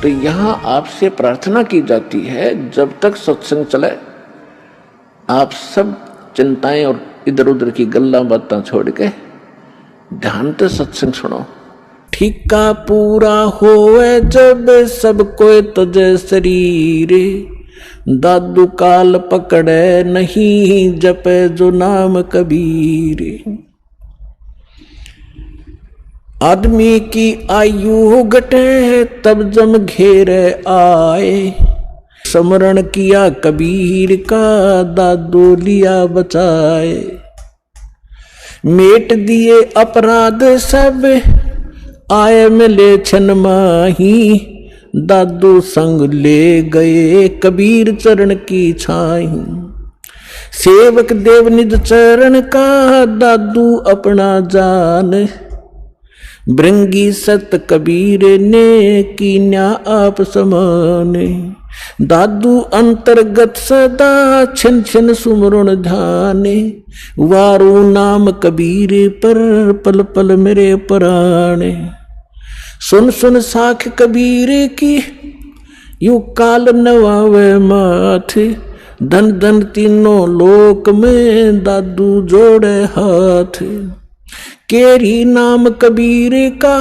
तो यहाँ आपसे प्रार्थना की जाती है, जब तक सत्संग चले आप सब चिंताएं और इधर उधर की गल्ला बातें छोड़ के ध्यान से सत्संग सुनो। ठीका पूरा होए जब सब कोई तुझे शरीर, दादू काल पकड़े नहीं जपे जो नाम कबीर। आदमी की आयु घटे तब जम घेरे आए, स्मरण किया कबीर का दादू लिया बचाए। मेट दिए अपराध सब आए मिले छन माही, दादू संग ले गए कबीर चरण की छाई। सेवक देव निज चरण का दादू अपना जान, भृंगी सत कबीर ने कीन्या आप समान। दादू अंतर्गत सदा छिन छिन सुमरण ध्यान, वारू नाम कबीर पर पल पल मेरे प्राण। सुन सुन साख कबीर की यू काल नवावे माथ, धन धन तीनों लोक में दादू जोड़े हाथ। केरी नाम कबीर का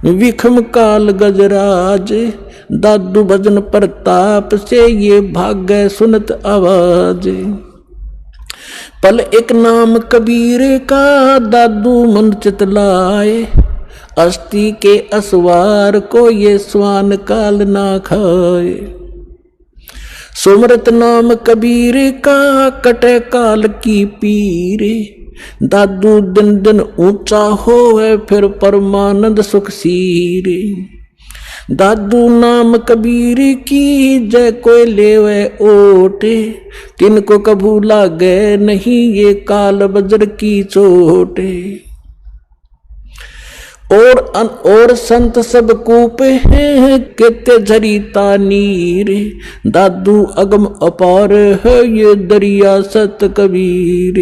विखम काल गजराज, दादू भजन प्रताप से ये भाग्य सुनत आवाज। पल एक नाम कबीर का दादू मन चितलाए, अस्थि के असवार को ये स्वान काल ना खाए। सुमरत नाम कबीर का कटे काल की पीर, दादू दिन दिन ऊंचा होए फिर परमानंद सुख सीर। दादू नाम कबीर की जय कोई लेवे ओट, तिनको कभू लागे नहीं ये काल बज्र की चोट। और संत सब कूप हैं केते झरीता नीर, दादू अगम अपार है ये दरिया सत कबीर।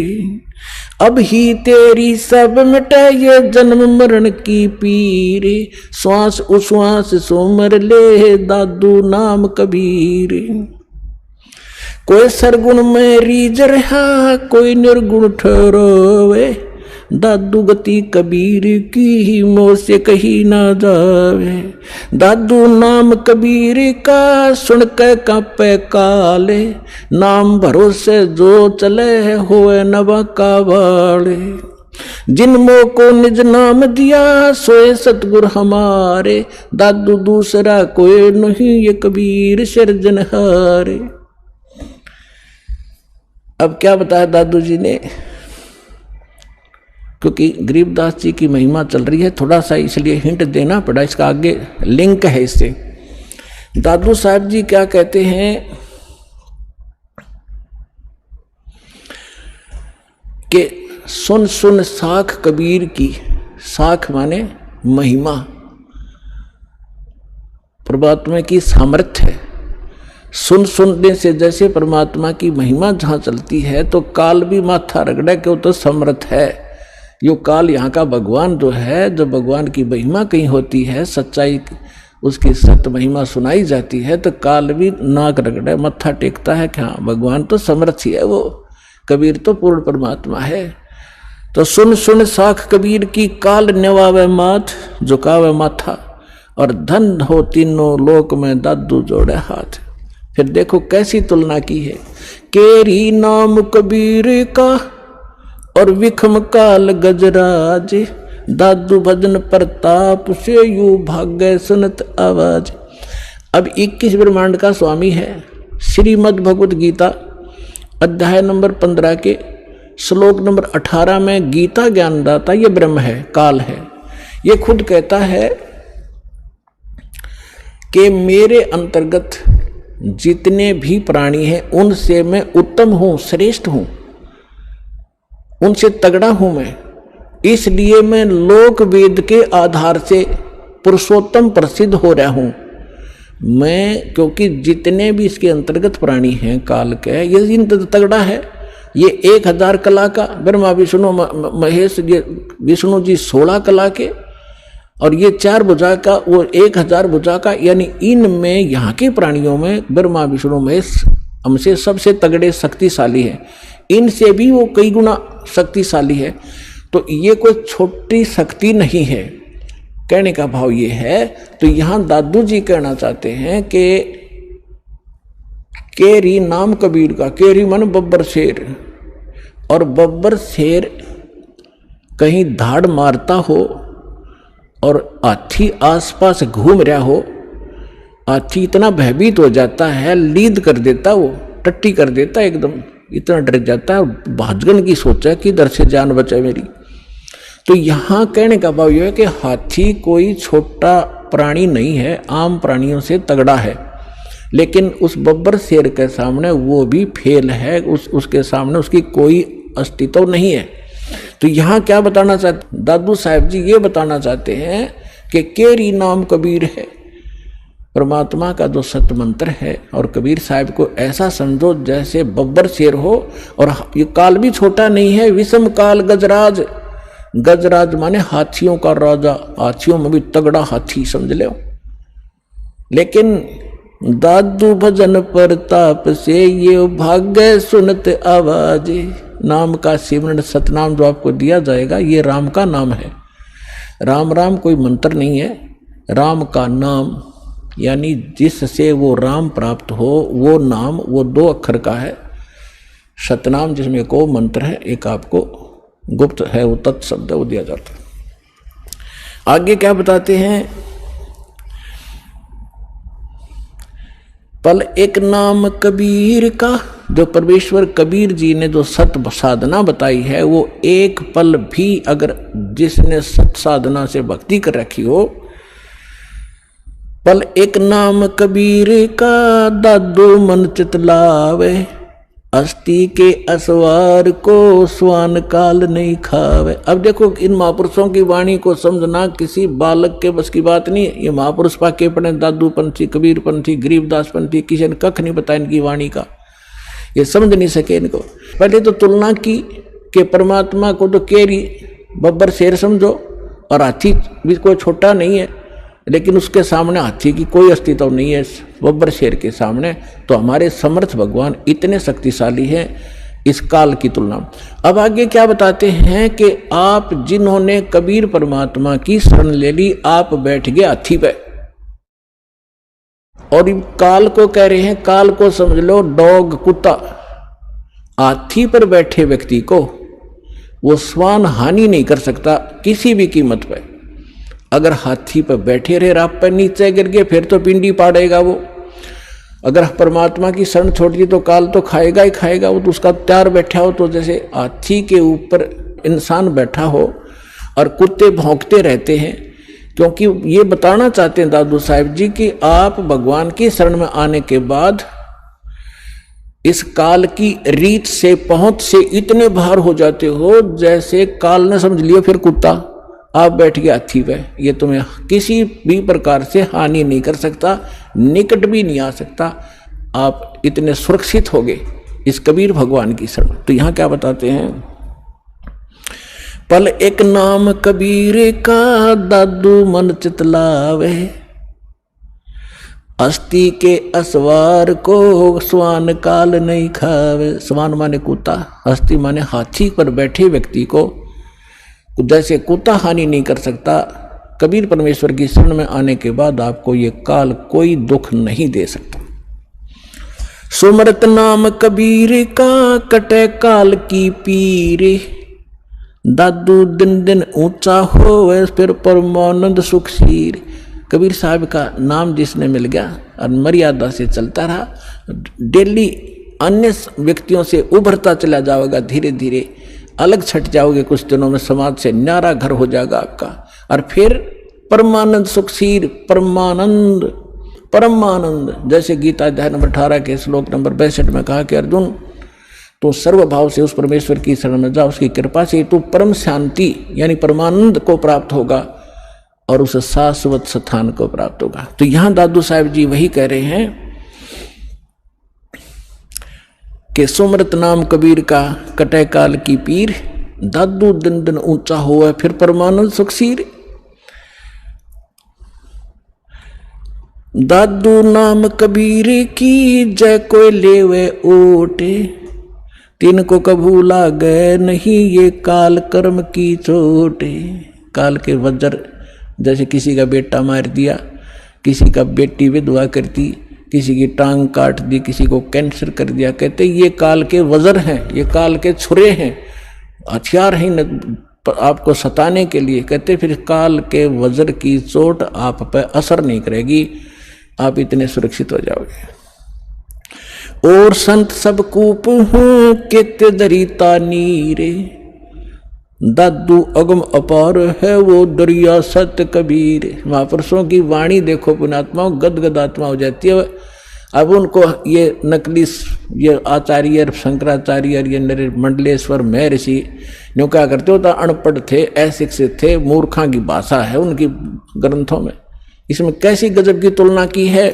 अब ही तेरी सब मिटे ये जन्म मरण की पीर, श्वास उश्वास सुमर ले दादू नाम कबीर। कोई सरगुण में रीझ रहा कोई निर्गुण ठहरोवे, दादू गति कबीर की मोह से कही ना जावे। दादू नाम कबीर का सुन के कांपे काले, नाम भरोसे जो चले होए नवा का वाले। जिन मोह को निज नाम दिया सोए सतगुर हमारे, दादू दूसरा कोई नहीं ये कबीर सिरजनहारे। अब क्या बताया दादू जी ने, क्योंकि गरीबदास जी की महिमा चल रही है, थोड़ा सा इसलिए हिंट देना पड़ा, इसका आगे लिंक है इससे। दादू साहब जी क्या कहते हैं कि सुन सुन साख कबीर की, साख माने महिमा, परमात्मा की सामर्थ्य है। सुन सुनने से जैसे परमात्मा की महिमा जहाँ चलती है तो काल भी माथा रगड़े कि वो तो समर्थ है। यो काल यहाँ का भगवान जो है, जो भगवान की महिमा कहीं होती है, सच्चाई उसकी सत्य महिमा सुनाई जाती है तो काल भी नाक रगड़े मत्था टेकता है कि हाँ भगवान तो समर्थ ही है, वो कबीर तो पूर्ण परमात्मा है। तो सुन सुन साख कबीर की, काल नेवावे माथ झुकावे माथा, और धन हो तीनों लोक में दादू जोड़े हाथ। फिर देखो कैसी तुलना की है, केरी नाम कबीर का और विखम काल गजराज, दादू भजन प्रताप से यू भाग्य सुनत आवाज। अब 21 ब्रह्मांड का स्वामी है। श्रीमद् भगवत गीता अध्याय नंबर 15 के श्लोक नंबर 18 में गीता ज्ञानदाता ये ब्रह्म है, काल है। ये खुद कहता है कि मेरे अंतर्गत जितने भी प्राणी हैं उनसे मैं उत्तम हूं, श्रेष्ठ हूं, उनसे तगड़ा हूं मैं, इसलिए मैं लोक वेद के आधार से पुरुषोत्तम प्रसिद्ध हो रहा हूं मैं। क्योंकि जितने भी इसके अंतर्गत प्राणी हैं काल के, ये इन तगड़ा है। ये 1000 कला का, ब्रह्मा विष्णु महेश, ये विष्णु जी 16 कला के, और ये 4 भुजा का वो 1000 भुजा का, यानी इनमें यहाँ के प्राणियों में ब्रह्मा विष्णु महेश हमसे सबसे तगड़े शक्तिशाली है, इनसे भी वो कई गुना शक्तिशाली है। तो ये कोई छोटी शक्ति नहीं है, कहने का भाव ये है। तो यहाँ दादू जी कहना चाहते हैं कि केरी नाम कबीर का, केरी मन बब्बर शेर, और बब्बर शेर कहीं धाड़ मारता हो और हाथी आसपास घूम रहा हो, हाथी इतना भयभीत हो जाता है, लीद कर देता, वो टट्टी कर देता, एकदम इतना डर जाता है, भाजगन की सोचा कि इधर से जान बचे मेरी। तो यहाँ कहने का भाव यह है कि हाथी कोई छोटा प्राणी नहीं है, आम प्राणियों से तगड़ा है, लेकिन उस बब्बर शेर के सामने वो भी फेल है, उसके सामने उसकी कोई अस्तित्व नहीं है। तो यहाँ क्या बताना चाहते दादू साहब जी, ये बताना चाहते हैं कि केरी नाम कबीर है, परमात्मा का जो सत्य मंत्र है। और कबीर साहब को ऐसा समझो जैसे बब्बर शेर हो, और ये काल भी छोटा नहीं है, विषम काल गजराज, गजराज माने हाथियों का राजा, हाथियों में भी तगड़ा हाथी समझ लो। लेकिन दादू भजन प्रताप से ये भाग्य सुनत आवाज, नाम का सिमरन सतनाम जो आपको दिया जाएगा, ये राम का नाम है। राम राम कोई मंत्र नहीं है, राम का नाम, यानी जिससे वो राम प्राप्त हो वो नाम, वो 2 अक्षर का है। सतनाम जिसमें को मंत्र है, एक आपको गुप्त है, वो तत्शब्द वो दिया जाता है। आगे क्या बताते हैं, पल एक नाम कबीर का, जो परमेश्वर कबीर जी ने जो सत साधना बताई है, वो एक पल भी अगर जिसने सत साधना से भक्ति कर रखी हो, पल एक नाम कबीर का दादू मन चितलावे, अस्थि के असवार को स्वान काल नहीं खावे। अब देखो इन महापुरुषों की वाणी को समझना किसी बालक के बस की बात नहीं। ये महापुरुष पाके पड़े, दादू पंथी, कबीर पंथी, गरीबदास पंथी, किसी ने कख नहीं बताया इनकी वाणी का, ये समझ नहीं सके इनको। पहले तो तुलना की कि परमात्मा को तो केरी बब्बर शेर समझो, और हाथी भी कोई छोटा नहीं है, लेकिन उसके सामने हाथी की कोई अस्तित्व नहीं है बब्बर शेर के सामने। तो हमारे समर्थ भगवान इतने शक्तिशाली हैं इस काल की तुलना। अब आगे क्या बताते हैं कि आप जिन्होंने कबीर परमात्मा की शरण ले ली, आप बैठ गए हाथी पे, और काल को कह रहे हैं, काल को समझ लो डॉग, कुत्ता। हाथी पर बैठे व्यक्ति को वो स्वान हानि नहीं कर सकता किसी भी कीमत पे। अगर हाथी पर बैठे रहे, आप पर नीचे गिर गए, फिर तो पिंडी पाड़ेगा वो। अगर परमात्मा की शरण छोड़ दी तो काल तो खाएगा ही खाएगा, वो तो उसका तैयार बैठा हो। तो जैसे हाथी के ऊपर इंसान बैठा हो और कुत्ते भौंकते रहते हैं, क्योंकि ये बताना चाहते हैं दादू साहब जी कि आप भगवान की शरण में आने के बाद इस काल की रीत से, पहुंच से इतने बाहर हो जाते हो जैसे काल ने समझ लिया फिर कुत्ता, आप बैठ गए हाथी पे, ये तुम्हें किसी भी प्रकार से हानि नहीं कर सकता, निकट भी नहीं आ सकता, आप इतने सुरक्षित हो गए इस कबीर भगवान की शरण। तो यहां क्या बताते हैं, पल एक नाम कबीर का दादू मन चितलावे, अस्थि के असवार को स्वान काल नहीं खावे। स्वान माने कुत्ता, अस्थि माने हाथी पर बैठे व्यक्ति को जैसे कुत्ता हानि नहीं कर सकता, कबीर परमेश्वर की शरण में आने के बाद आपको ये काल कोई दुख नहीं दे सकता। सुमरत नाम कबीर का कटे काल की पीर, दादू दिन दिन ऊंचा होवे फिर परमानंद सुखशीर। कबीर साहब का नाम जिसने मिल गया और मर्यादा से चलता रहा, डेली अन्य व्यक्तियों से उभरता चला जाएगा, धीरे धीरे अलग छट जाओगे, कुछ दिनों में समाज से न्यारा घर हो जाएगा आपका, और फिर परमानंद सुखशीर, परमानंद परमानंद। जैसे गीता अध्याय नंबर 18 के श्लोक नंबर 62 में कहा कि अर्जुन तो सर्वभाव से उस परमेश्वर की शरण में जा, उसकी कृपा से तू परम शांति यानी परमानंद को प्राप्त होगा और उस शाश्वत स्थान को प्राप्त होगा। तो यहां दादू साहब जी वही कह रहे हैं कि सुमरत नाम कबीर का कटे काल की पीर, दादू दिन दिन ऊंचा हुआ फिर परमानंद सुखसीर। दादू नाम कबीर की जय कोई लेवे ओटे, तीन को कभू लागे नहीं ये काल कर्म की चोटे। काल के वज्र, जैसे किसी का बेटा मार दिया, किसी का बेटी विधवा कर दी, किसी की टांग काट दी, किसी को कैंसर कर दिया, कहते ये काल के वज्र हैं, ये काल के छुरे हैं, हथियार हैं आपको सताने के लिए। कहते फिर काल के वज्र की चोट आप पर असर नहीं करेगी, आप इतने सुरक्षित हो जाओगे। और संत सब कूप हूं केते दरिता नीरे, दादू अगम अपार है वो दरिया सत्य कबीर। महापुरुषों की वाणी देखो पुण्यात्माओं, गदगद आत्मा हो जाती है। अब उनको ये नकली ये आचार्य शंकराचार्य ये मंडलेश्वर महर्षि न्यू क्या करते होता, अनपढ़ थे, अशिक्षित थे, मूर्खा की भाषा है उनकी ग्रंथों में। इसमें कैसी गजब की तुलना की है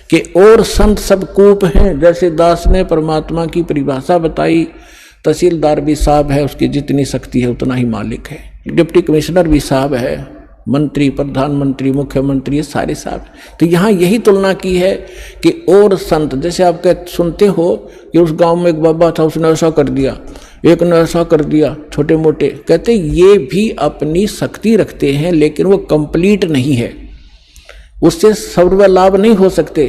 कि और संत सब कूप हैं। जैसे दास ने परमात्मा की परिभाषा बताई, तहसीलदार भी साहब है, उसकी जितनी शक्ति है उतना ही मालिक है। डिप्टी कमिश्नर भी साहब है, मंत्री, प्रधानमंत्री, मुख्यमंत्री, ये सारे साहब। तो यहाँ यही तुलना की है कि और संत, जैसे आप सुनते हो कि उस गांव में एक बाबा था, उसने ऐसा कर दिया, एक ने ऐसा कर दिया, छोटे मोटे। कहते ये भी अपनी शक्ति रखते हैं, लेकिन वो कंप्लीट नहीं है, उससे सर्व लाभ नहीं हो सकते।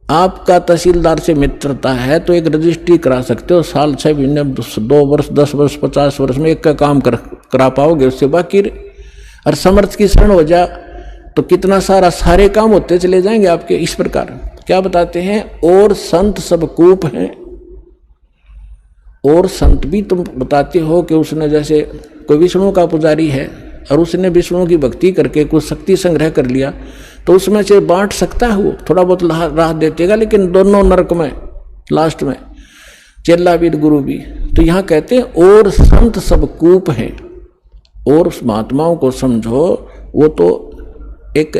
आपका तहसीलदार से मित्रता है तो एक रजिस्ट्री करा सकते हो, साल 6 महीने 2 वर्ष 10 वर्ष 50 वर्ष में एक का काम करा पाओगे, उससे बाकी। और समर्थ की शरण हो जा तो कितना सारे काम होते चले जाएंगे आपके। इस प्रकार क्या बताते हैं, और संत सब कूप हैं। और संत भी तुम बताते हो कि उसने, जैसे कोई विष्णु का पुजारी है और उसने विष्णु की भक्ति करके कुछ शक्ति संग्रह कर लिया, तो उसमें से बांट सकता है, वो थोड़ा बहुत राह देतेगा, लेकिन दोनों नरक में लास्ट में, चेला भी गुरु भी। तो यहाँ कहते हैं और संत सब कूप हैं। और उस महात्माओं को समझो, वो तो एक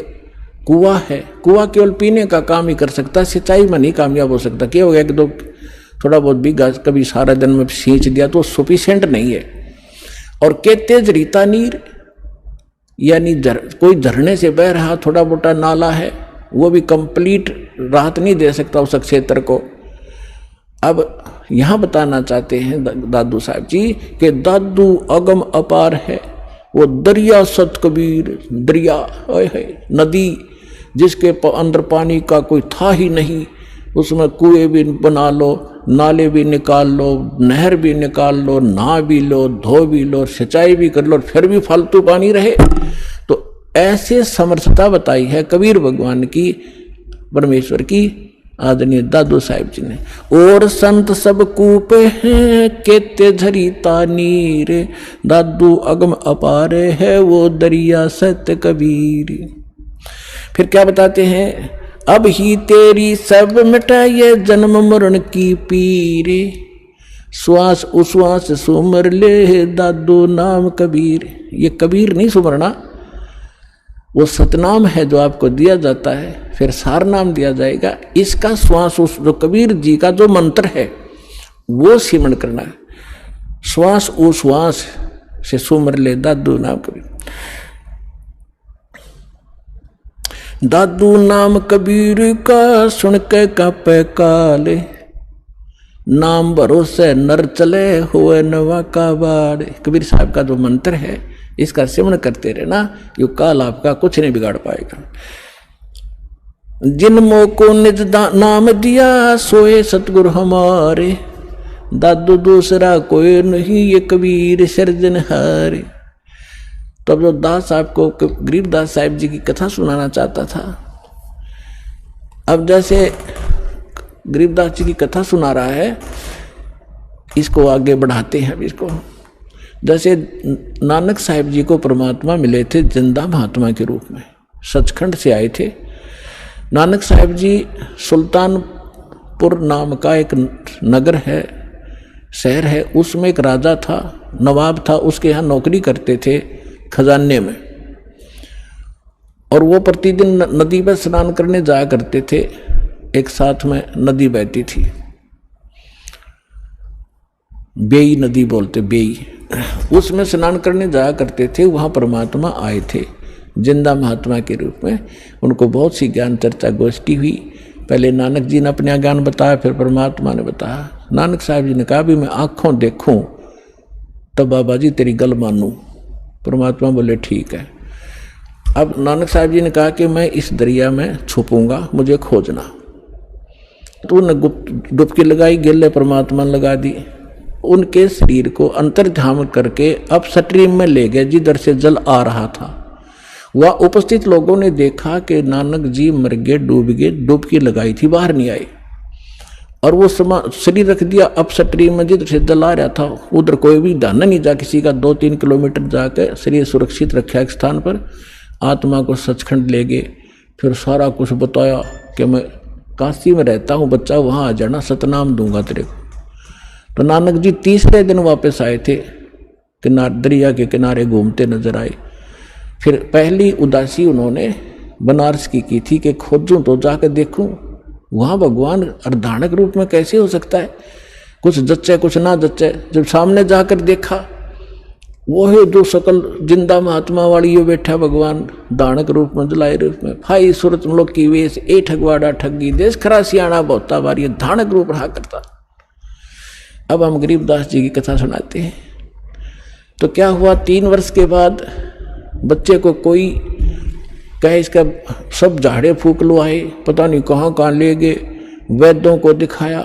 कुआं है, कुआं केवल पीने का काम ही कर सकता है, सिंचाई में नहीं कामयाब हो सकता। क्या हो गया कि थोड़ा बहुत भी कभी सारा दिन में सींच दिया तो सफिशिएंट नहीं है। और के तेज रीता नीर, यानी कोई झरने से बह रहा थोड़ा मोटा नाला है, वो भी कंप्लीट राहत नहीं दे सकता उस क्षेत्र को। अब यहाँ बताना चाहते हैं दादू साहब जी कि दादू अगम अपार है, वो दरिया सत कबीर, दरिया है नदी जिसके अंदर पानी का कोई था ही नहीं, उसमें कुएं भी बना लो, नाले भी निकाल लो, नहर भी निकाल लो, नहा भी लो, धो भी लो, सिंचाई भी कर लो, फिर भी फालतू पानी रहे। तो ऐसे समर्थता बताई है कबीर भगवान की, परमेश्वर की, आदरणीय दादू साहिब जी ने। और संत सब कूप हैं केते झरीता नीर, दादू अगम अपार है वो दरिया सत्य कबीर। फिर क्या बताते हैं, अब ही तेरी सब मिटाइए जन्म मरण की पीर, श्वास उश्वास सुमर ले दादू नाम कबीर। ये कबीर नहीं सुमरना, वो सतनाम है जो आपको दिया जाता है, फिर सार नाम दिया जाएगा। इसका श्वास जो कबीर जी का जो मंत्र है वो सिमरण करना है। श्वास उश्वास से सुमर ले दादू नाम कबीर। दादू नाम कबीर का सुन के कापे काले, नाम भरोसे नर चले हुए नवा का बाड़। कबीर साहब का जो मंत्र है इसका सिमरण करते रहना, यो काल आपका कुछ नहीं बिगाड़ पाएगा। जिन को निज नाम दिया सोए सतगुरु हमारे, दादू दूसरा कोई नहीं ये कबीर सिरजनहारे। तो अब जो दास साहब को गरीबदास साहिब जी की कथा सुनाना चाहता था, अब जैसे गरीबदास जी की कथा सुना रहा है, इसको आगे बढ़ाते हैं। अब इसको जैसे नानक साहिब जी को परमात्मा मिले थे जिंदा महात्मा के रूप में, सचखंड से आए थे। नानक साहिब जी सुल्तानपुर नाम का एक नगर है, शहर है, उसमें एक राजा था, नवाब था, उसके यहाँ नौकरी करते थे खजाने में। और वो प्रतिदिन नदी पर स्नान करने जाया करते थे। एक साथ में नदी बहती थी, बेई नदी बोलते, बेई, उसमें स्नान करने जाया करते थे। वहाँ परमात्मा आए थे, जिंदा महात्मा के रूप में। उनको बहुत सी ज्ञान चर्चा गोष्ठी हुई। पहले नानक जी ने अपना ज्ञान बताया, फिर परमात्मा ने बताया। नानक साहब जी ने कहा भी मैं आँखों देखूं तब बाबा जी तेरी गल मानूं। परमात्मा बोले ठीक है। अब नानक साहब जी ने कहा कि मैं इस दरिया में छुपूंगा, मुझे खोजना। तो उन्होंने डुबकी लगाई, गिल्ले परमात्मा ने लगा दी। उनके शरीर को अंतर्ध्यान करके अब स्ट्रीम में ले गए जिधर से जल आ रहा था। वह उपस्थित लोगों ने देखा कि नानक जी मर गए, डूब गए, डुबकी लगाई थी, बाहर नहीं आए। और वो शरीर रख दिया अब स्ट्रीम में जिधर से जल आ रहा था। उधर कोई भी ध्यान नहीं जा किसी का। 2-3 किलोमीटर जाकर शरीर सुरक्षित रखा एक स्थान पर। आत्मा को सचखंड ले गए। फिर सारा कुछ बताया कि मैं काशी में रहता हूँ, बच्चा वहाँ आ जाना, सतनाम दूंगा तेरे को। तो नानक जी तीसरे दिन वापस आए थे, दरिया के किनारे घूमते नजर आए। फिर पहली उदासी उन्होंने बनारस की थी कि खोजूं तो जाकर देखूं वहाँ भगवान अर्धानक रूप में कैसे हो सकता है, कुछ जच्चे कुछ ना जच्चे। जब सामने जाकर देखा वो है जो सकल जिंदा महात्मा वाली यो बैठा भगवान दानक रूप में, जलाए रूप में। भाई सूरत लोग की वेश ए ठगवाड़ा ठगी देश खरा सियाणा बहुता बारी धानक रूप रहा करता। अब हम गरीबदास जी की कथा सुनाते हैं। तो क्या हुआ, 3 वर्ष के बाद बच्चे को कोई कहे इसका सब झाड़े फूक लो आए, पता नहीं कहाँ कहाँ ले गए, वैद्यों को दिखाया,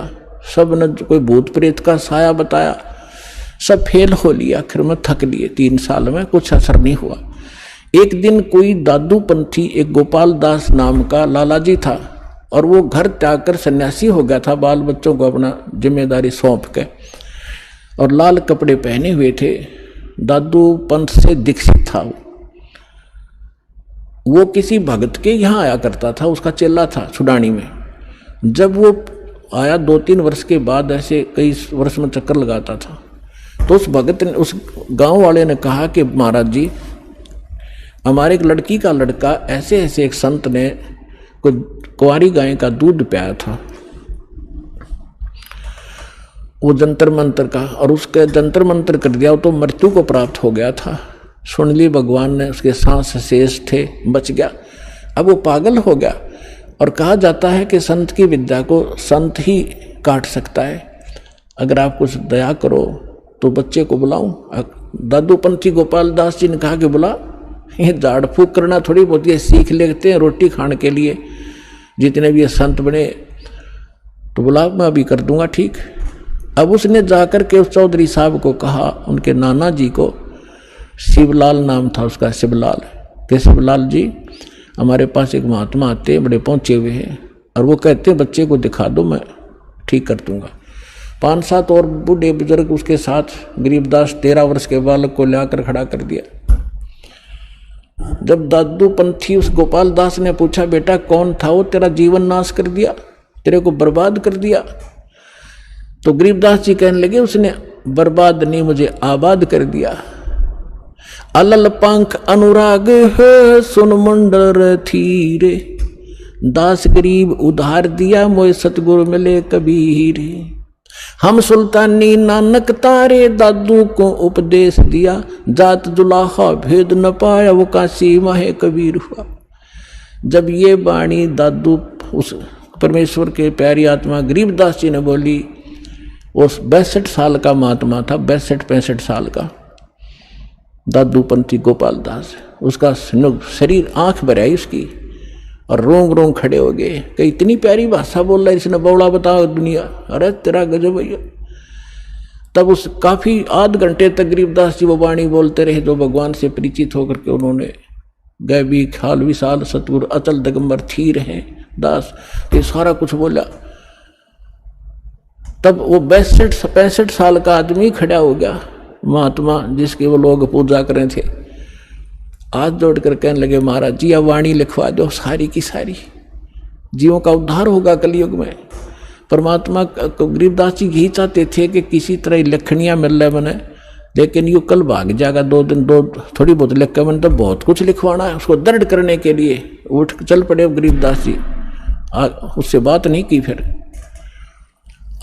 सब ने कोई भूत प्रेत का साया बताया, सब फेल हो लिया। आखिर में थक लिए, 3 साल में कुछ असर नहीं हुआ। एक दिन कोई दादू पंथी, एक गोपाल दास नाम का लाला जी था, और वो घर त्याग कर सन्यासी हो गया था, बाल बच्चों को अपना जिम्मेदारी सौंप के, और लाल कपड़े पहने हुए थे। दादू पंथ से दीक्षित था। वो किसी भगत के यहाँ आया करता था, उसका चेला था छुडानी में। जब वो आया 2-3 वर्ष के बाद, ऐसे कई वर्ष में चक्कर लगाता था, तो उस भगत ने, उस गांव वाले ने कहा कि महाराज जी हमारे एक लड़की का लड़का ऐसे ऐसे एक संत ने कुंवारी गाय का दूध पियाया था, वो जंतर मंतर का, और उसके जंतर मंतर कर दिया तो मृत्यु को प्राप्त हो गया था। सुन ली भगवान ने, उसके सांस शेष थे, बच गया। अब वो पागल हो गया। और कहा जाता है कि संत की विद्या को संत ही काट सकता है। अगर आप कुछ दया करो तो बच्चे को बुलाऊं। दादू पंथी गोपाल दास जी ने कहा कि बुला, ये झाड़ फूक करना थोड़ी बहुत ये सीख लेते हैं रोटी खाने के लिए, जितने भी ये संत बने, तो बुला, मैं अभी कर दूंगा ठीक। अब उसने जाकर के उस चौधरी साहब को कहा, उनके नाना जी को, शिवलाल नाम था उसका, शिवलाल, कि शिवलाल जी हमारे पास एक महात्मा आते हैं, बड़े पहुंचे हुए हैं, और वो कहते हैं बच्चे को दिखा दो, मैं ठीक कर दूंगा। 5-7 और बूढ़े बुजुर्ग उसके साथ। गरीबदास 13 वर्ष के बालक को लाकर खड़ा कर दिया। जब दादू पंथी उस गोपाल दास ने पूछा, बेटा कौन था वो, तेरा जीवन नाश कर दिया, तेरे को बर्बाद कर दिया? तो गरीबदास जी कहने लगे, उसने बर्बाद नहीं, मुझे आबाद कर दिया। अलल पंख अनुराग है सुन मंडर थीरे, दास गरीब उधार दिया मोय सतगुरु मिले कबीर। हम सुल्तानी नानक तारे, दादू को उपदेश दिया, जात जुलाहा भेद न पाया, वो काशी माहे कबीर हुआ। जब ये वाणी दादू उस परमेश्वर के प्यारी आत्मा गरीबदास जी ने बोली, उस 62 साल का महात्मा था, 62-65 साल का दादू पंथी गोपाल दास। उसका शरीर, आंख भर आई उसकी, और रोंग रोंग खड़े हो गए कि इतनी प्यारी भाषा बोल रहा है इसने, बौड़ा बताओ दुनिया, अरे तेरा गजब भैया। तब उस काफी आध घंटे तक गरीबदास जी वो वाणी बोलते रहे, जो भगवान से परिचित होकर के उन्होंने गैबी खाल विशाल सतगुरु अचल दिगंबर थीर हैं दास, ये सारा कुछ बोला। तब वो 62-65 साल का आदमी खड़ा हो गया, महात्मा जिसकी वो लोग पूजा कर रहे थे, हाथ जोड़कर कहने लगे, महाराज जी अब वाणी लिखवा दो सारी की सारी, जीवों का उद्धार होगा कलयुग में। परमात्मा को गरीबदास जी यही चाहते थे कि किसी तरह लखनियाँ मिल रहे बने, लेकिन यू कल भाग जाएगा 2 दिन, थोड़ी बहुत लिख के मैंने तो बहुत कुछ लिखवाना है। उसको दर्द करने के लिए उठ चल पड़े गरीबदास जी, उससे बात नहीं की। फिर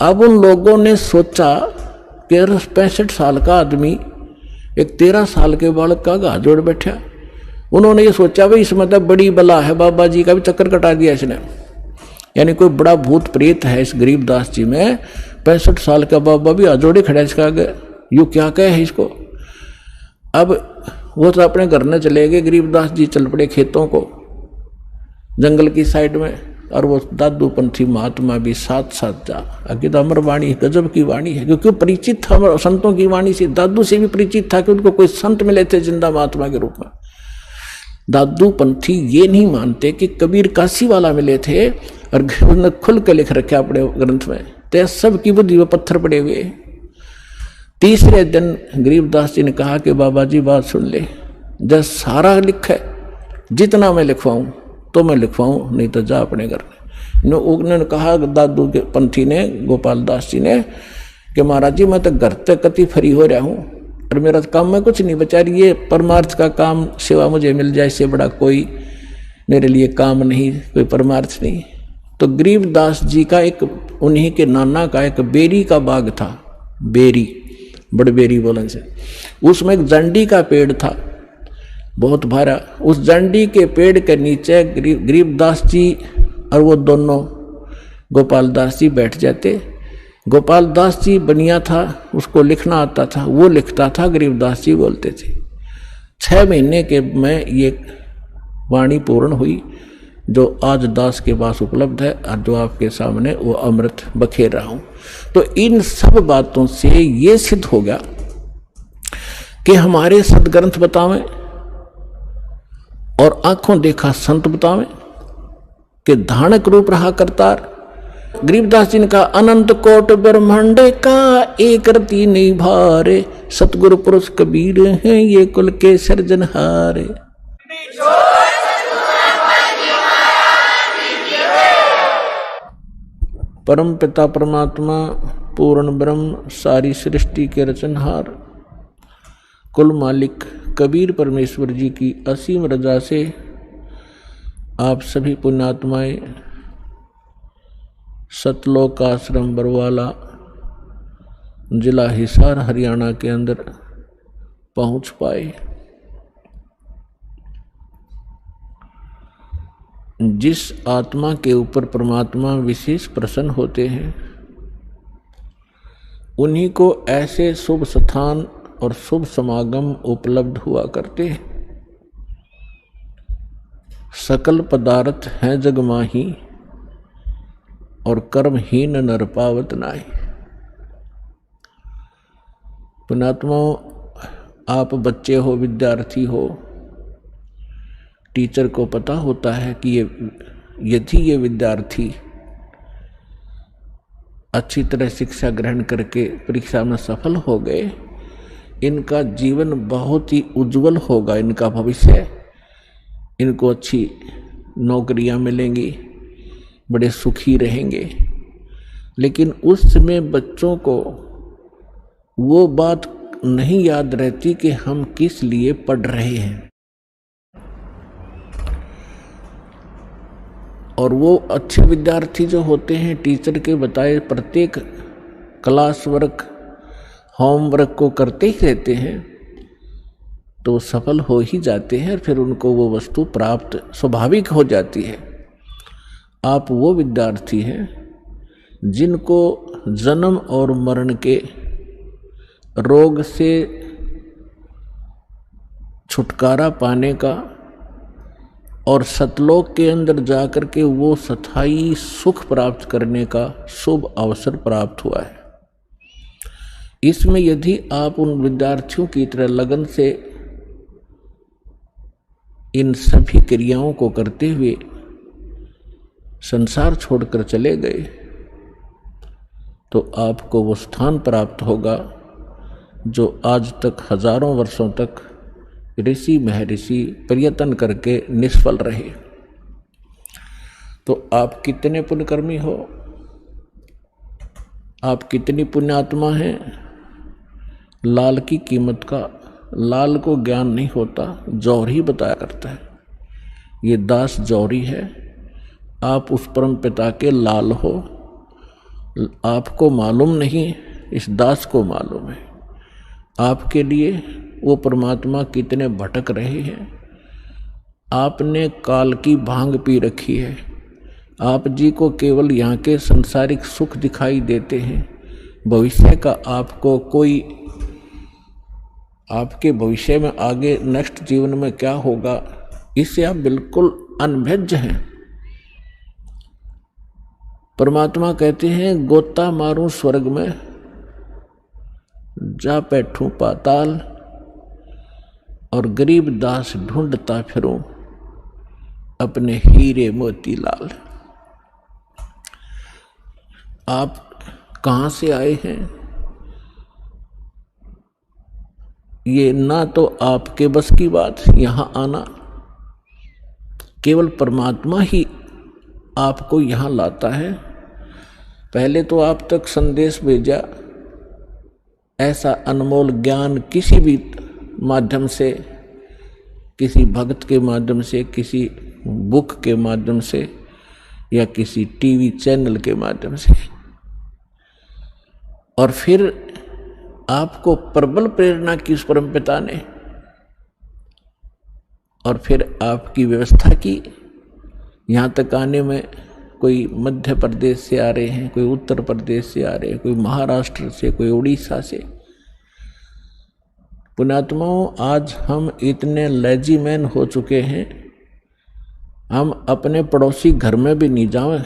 अब उन लोगों ने सोचा कि 65 साल का आदमी एक 13 साल के बालक का घा जोड़ बैठा, उन्होंने ये सोचा भाई इसमें तो बड़ी बला है, बाबा जी का भी चक्कर कटा दिया इसने, यानी कोई बड़ा भूत प्रेत है इस गरीबदास जी में। 65 साल का बाबा भी आजोड़े खड़ा इसका आगे, यू क्या कहे है इसको। अब वो तो अपने घर न चले गए, गरीबदास जी चल पड़े खेतों को, जंगल की साइड में, और वो दादू पंथी महात्मा भी साथ साथ जा। आगे तो अमर वाणी गजब की वाणी है, क्योंकि परिचित था संतों की वाणी से, दादू से भी परिचित था कि उनको कोई संत मिले थे जिंदा महात्मा के रूप में। दादू पंथी ये नहीं मानते कि कबीर काशी वाला मिले थे, और उन्होंने खुल के लिख रखे अपने ग्रंथ में, तो सब की बुद्धि में पत्थर पड़े हुए। तीसरे दिन गरीबदास जी ने कहा कि बाबा जी बात सुन ले, जब सारा लिखा जितना मैं लिखवाऊं तो मैं लिखवाऊं, नहीं तो जा अपने घर में। उन्होंने कहा दादू के पंथी ने, गोपाल दास जी ने, कि महाराज जी मैं तो घर तक कति फ्री हो रहा हूँ और मेरा काम में कुछ नहीं बचा रही, ये परमार्थ का काम सेवा मुझे मिल जाए, इससे बड़ा कोई मेरे लिए काम नहीं, कोई परमार्थ नहीं। तो गरीबदास जी का एक, उन्हीं के नाना का एक बेरी का बाग था, बेरी, बड़बेरी बोलन से, उसमें एक जंडी का पेड़ था बहुत भारा। उस जंडी के पेड़ के नीचे गरीबदास जी और वो दोनों गोपाल दास जी बैठ जाते। गोपाल दास जी बनिया था, उसको लिखना आता था, वो लिखता था, गरीबदास जी बोलते थे। 6 महीने के में ये वाणी पूर्ण हुई जो आज दास के पास उपलब्ध है, और जो आपके सामने वो अमृत बखेर रहा हूं। तो इन सब बातों से ये सिद्ध हो गया कि हमारे सदग्रंथ बतावें और आंखों देखा संत बतावें कि धानक रूप रहा करतार। गरीबदास जी ने कहा अनंत कोट ब्रह्मांड का एक रति नहीं भारे, सतगुरु पुरुष कबीर हैं ये कुल के सृजनहारे। परम पिता परमात्मा पूर्ण ब्रह्म सारी सृष्टि के रचनहार कुल मालिक कबीर परमेश्वर जी की असीम रजा से आप सभी पुण्यात्माएं सतलोक आश्रम बरवाला जिला हिसार हरियाणा के अंदर पहुंच पाए। जिस आत्मा के ऊपर परमात्मा विशेष प्रसन्न होते हैं उन्हीं को ऐसे शुभ स्थान और शुभ समागम उपलब्ध हुआ करते हैं। सकल पदार्थ हैं जग माही और कर्महीन नर पावत नाहि। पुण्यात्माओं, आप बच्चे हो, विद्यार्थी हो, टीचर को पता होता है कि यदि ये विद्यार्थी अच्छी तरह शिक्षा ग्रहण करके परीक्षा में सफल हो गए, इनका जीवन बहुत ही उज्जवल होगा, इनका भविष्य, इनको अच्छी नौकरियां मिलेंगी, बड़े सुखी रहेंगे। लेकिन उस समय बच्चों को वो बात नहीं याद रहती कि हम किस लिए पढ़ रहे हैं, और वो अच्छे विद्यार्थी जो होते हैं टीचर के बताए प्रत्येक क्लास वर्क होमवर्क को करते ही रहते हैं, तो सफल हो ही जाते हैं, फिर उनको वो वस्तु प्राप्त स्वाभाविक हो जाती है। आप वो विद्यार्थी हैं जिनको जन्म और मरण के रोग से छुटकारा पाने का और सतलोक के अंदर जाकर के वो स्थायी सुख प्राप्त करने का शुभ अवसर प्राप्त हुआ है। इसमें यदि आप उन विद्यार्थियों की तरह लगन से इन सभी क्रियाओं को करते हुए संसार छोड़कर चले गए तो आपको वो स्थान प्राप्त होगा जो आज तक हजारों वर्षों तक ऋषि महर्षि प्रयत्न करके निष्फल रहे। तो आप कितने पुण्यकर्मी हो, आप कितनी पुण्यात्मा हैं। लाल की कीमत का लाल को ज्ञान नहीं होता, जौहरी बताया करता है। ये दास जौहरी है, आप उस परम पिता के लाल हो। आपको मालूम नहीं, इस दास को मालूम है। आपके लिए वो परमात्मा कितने भटक रहे हैं, आपने काल की भांग पी रखी है। आप जी को केवल यहाँ के संसारिक सुख दिखाई देते हैं। भविष्य का आपको कोई, आपके भविष्य में आगे नेक्स्ट जीवन में क्या होगा, इससे आप बिल्कुल अनभिज्ञ हैं। परमात्मा कहते हैं गोता मारूं स्वर्ग में, जा बैठूं पाताल, और गरीब दास ढूंढता फिरूं अपने हीरे मोती लाल। आप कहां से आए हैं, ये ना तो आपके बस की बात यहां आना, केवल परमात्मा ही आपको यहां लाता है। पहले तो आप तक संदेश भेजा, ऐसा अनमोल ज्ञान किसी भी माध्यम से, किसी भक्त के माध्यम से, किसी बुक के माध्यम से, या किसी टीवी चैनल के माध्यम से, और फिर आपको प्रबल प्रेरणा की उस परमपिता ने, और फिर आपकी व्यवस्था की। यहाँ तक आने में कोई मध्य प्रदेश से आ रहे हैं, कोई उत्तर प्रदेश से आ रहे हैं, कोई महाराष्ट्र से, कोई उड़ीसा से। पुण्यात्माओं, आज हम इतने लेजीमैन हो चुके हैं, हम अपने पड़ोसी घर में भी नहीं जाएं,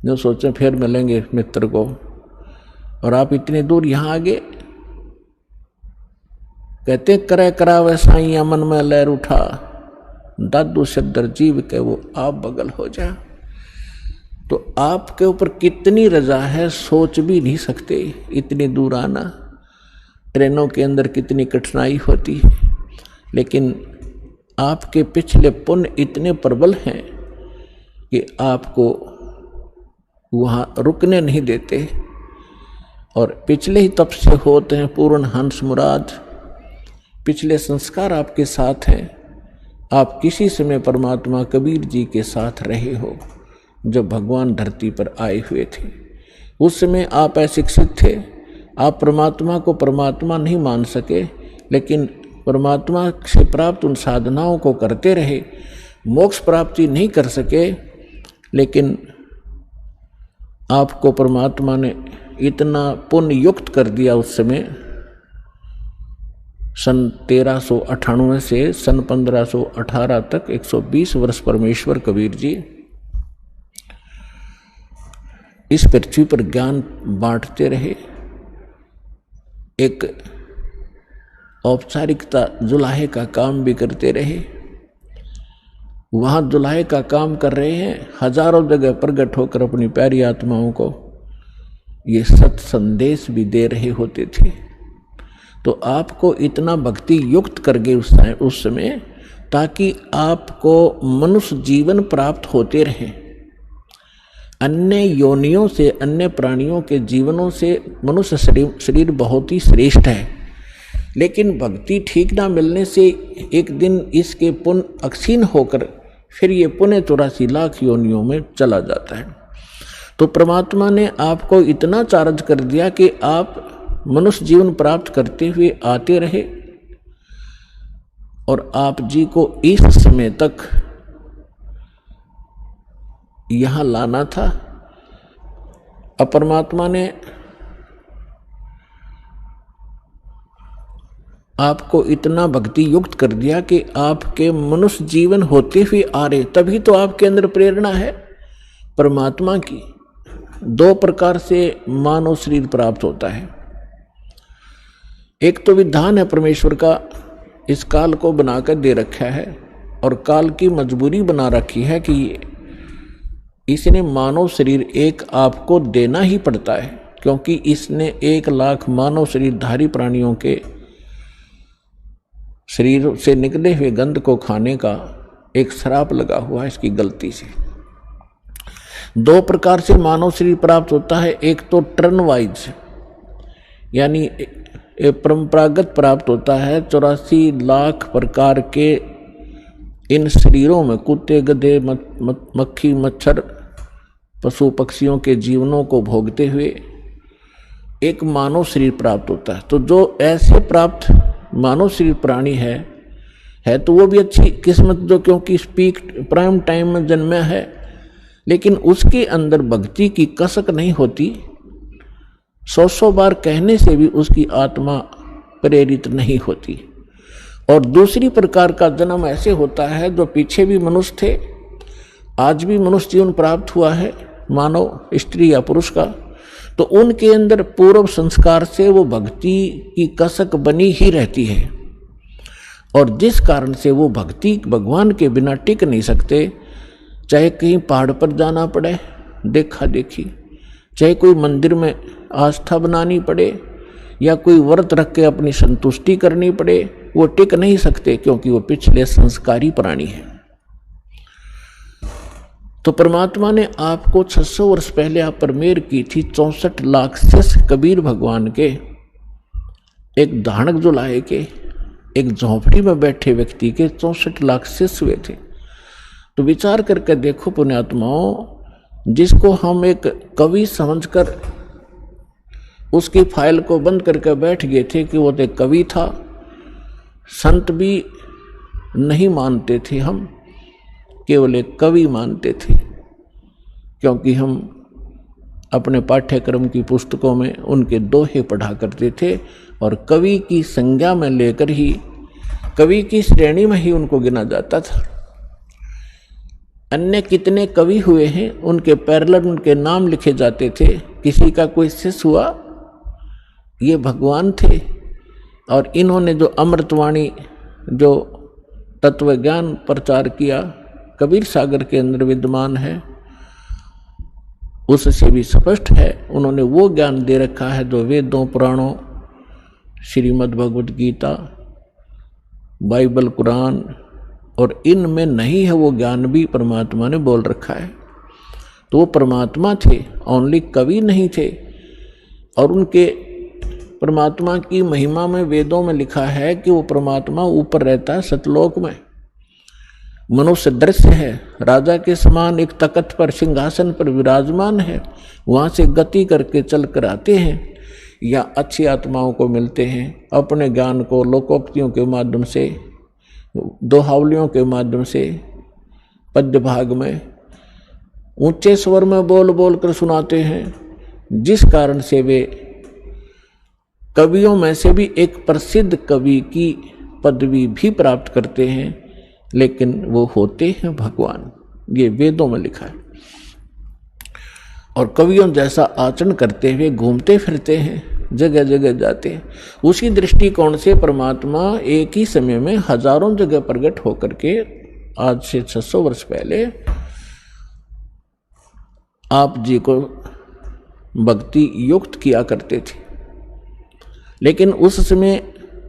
जो सोचें फिर मिलेंगे मित्र को, और आप इतने दूर यहाँ आ गए। कहते करे करावे साईं मन में लहर उठा, दादू सदर जीव के वो आप बगल हो जा। तो आपके ऊपर कितनी रजा है सोच भी नहीं सकते। इतनी दूर आना, ट्रेनों के अंदर कितनी कठिनाई होती है, लेकिन आपके पिछले पुण्य इतने प्रबल हैं कि आपको वहाँ रुकने नहीं देते। और पिछले ही तप से होते हैं पूर्ण हंस मुराद, पिछले संस्कार आपके साथ हैं। आप किसी समय परमात्मा कबीर जी के साथ रहे हो, जब भगवान धरती पर आए हुए थे। उस समय आप अशिक्षित थे, आप परमात्मा को परमात्मा नहीं मान सके, लेकिन परमात्मा से प्राप्त उन साधनाओं को करते रहे, मोक्ष प्राप्ति नहीं कर सके, लेकिन आपको परमात्मा ने इतना पुण्य युक्त कर दिया उस समय। सन 1398 से सन 1518 तक 120 वर्ष परमेश्वर कबीर जी इस पृथ्वी पर ज्ञान बांटते रहे। एक औपचारिकता जुलाहे का काम भी करते रहे। वहाँ जुलाहे का काम कर रहे हैं, हजारों जगह प्रकट होकर अपनी प्यारी आत्माओं को ये सत संदेश भी दे रहे होते थे। तो आपको इतना भक्ति युक्त कर गए उस समय, ताकि आपको मनुष्य जीवन प्राप्त होते रहे। अन्य योनियों से, अन्य प्राणियों के जीवनों से मनुष्य शरीर बहुत ही श्रेष्ठ है, लेकिन भक्ति ठीक ना मिलने से एक दिन इसके पुण्य अक्षीण होकर फिर ये पुण्य 84 लाख योनियों में चला जाता है। तो परमात्मा ने आपको इतना चार्ज कर दिया कि आप मनुष्य जीवन प्राप्त करते हुए आते रहे, और आप जी को इस समय तक यहां लाना था। अब परमात्मा ने आपको इतना भक्ति युक्त कर दिया कि आपके मनुष्य जीवन होते हुए आ रहे, तभी तो आपके अंदर प्रेरणा है परमात्मा की। 2 प्रकार से मानव शरीर प्राप्त होता है। एक तो विधान है परमेश्वर का, इस काल को बनाकर दे रखा है, और काल की मजबूरी बना रखी है कि इसने मानव शरीर एक आपको देना ही पड़ता है, क्योंकि इसने 1 लाख मानव शरीरधारी प्राणियों के शरीर से निकले हुए गंध को खाने का एक श्राप लगा हुआ है इसकी गलती से। 2 प्रकार से मानव शरीर प्राप्त होता है। एक तो टर्न वाइज, यानी परंपरागत प्राप्त होता है। 84 लाख प्रकार के इन शरीरों में कुत्ते, गधे, मक्खी, मच्छर, पशु पक्षियों के जीवनों को भोगते हुए एक मानव शरीर प्राप्त होता है। तो जो ऐसे प्राप्त मानव शरीर प्राणी है, है तो वो भी अच्छी किस्मत जो, क्योंकि पीक प्राइम टाइम में जन्मा है, लेकिन उसके अंदर भक्ति की कसक नहीं होती। 100 बार कहने से भी उसकी आत्मा प्रेरित नहीं होती। और दूसरी प्रकार का जन्म ऐसे होता है, जो पीछे भी मनुष्य थे, आज भी मनुष्य जीवन प्राप्त हुआ है, मानव स्त्री या पुरुष का, तो उनके अंदर पूर्व संस्कार से वो भक्ति की कसक बनी ही रहती है। और जिस कारण से वो भक्ति भगवान के बिना टिक नहीं सकते, चाहे कहीं पहाड़ पर जाना पड़े देखा देखी, चाहे कोई मंदिर में आस्था बनानी पड़े, या कोई व्रत रख के अपनी संतुष्टि करनी पड़े, वो टिक नहीं सकते, क्योंकि वो पिछले संस्कारी प्राणी है। तो परमात्मा ने आपको 600 वर्ष पहले आप पर मेहर की थी। 64 लाख शिष्य कबीर भगवान के, एक धानक जो लाए के, एक झोंपड़ी में बैठे व्यक्ति के 64 लाख शिष्य हुए थे। तो विचार करके देखो पुण्यात्माओं, जिसको हम एक कवि समझकर उसकी फाइल को बंद करके बैठ गए थे कि वो तो कवि था, संत भी नहीं मानते थे, हम केवल एक कवि मानते थे, क्योंकि हम अपने पाठ्यक्रम की पुस्तकों में उनके दोहे पढ़ा करते थे और कवि की संज्ञा में लेकर ही, कवि की श्रेणी में ही उनको गिना जाता था। अन्य कितने कवि हुए हैं, उनके पैरेलल उनके नाम लिखे जाते थे। किसी का कोई शिष्य हुआ, ये भगवान थे। और इन्होंने जो अमृतवाणी, जो तत्व ज्ञान प्रचार किया, कबीर सागर के अंदर विद्यमान है, उससे भी स्पष्ट है। उन्होंने वो ज्ञान दे रखा है जो वेदों, पुराणों, श्रीमद् भगवद गीता, बाइबल, कुरान और इनमें नहीं है। वो ज्ञान भी परमात्मा ने बोल रखा है। तो वो परमात्मा थे, ओनली कवि नहीं थे। और उनके परमात्मा की महिमा में वेदों में लिखा है कि वो परमात्मा ऊपर रहता है सतलोक में, मनुष्य दृश्य है, राजा के समान एक तख्त पर, सिंहासन पर विराजमान है, वहाँ से गति करके चल कर आते हैं, या अच्छी आत्माओं को मिलते हैं, अपने ज्ञान को लोकोक्तियों के माध्यम से, दोहावलियों के माध्यम से, पद्य भाग में ऊंचे स्वर में बोल बोल कर सुनाते हैं, जिस कारण से वे कवियों में से भी एक प्रसिद्ध कवि की पदवी भी प्राप्त करते हैं, लेकिन वो होते हैं भगवान। ये वेदों में लिखा है। और कवियों जैसा आचरण करते हुए घूमते फिरते हैं, जगह जगह जाते हैं। उसी दृष्टिकोण से परमात्मा एक ही समय में हजारों जगह प्रकट होकर के आज से 600 वर्ष पहले आप जी को भक्ति युक्त किया करते थे। लेकिन उस समय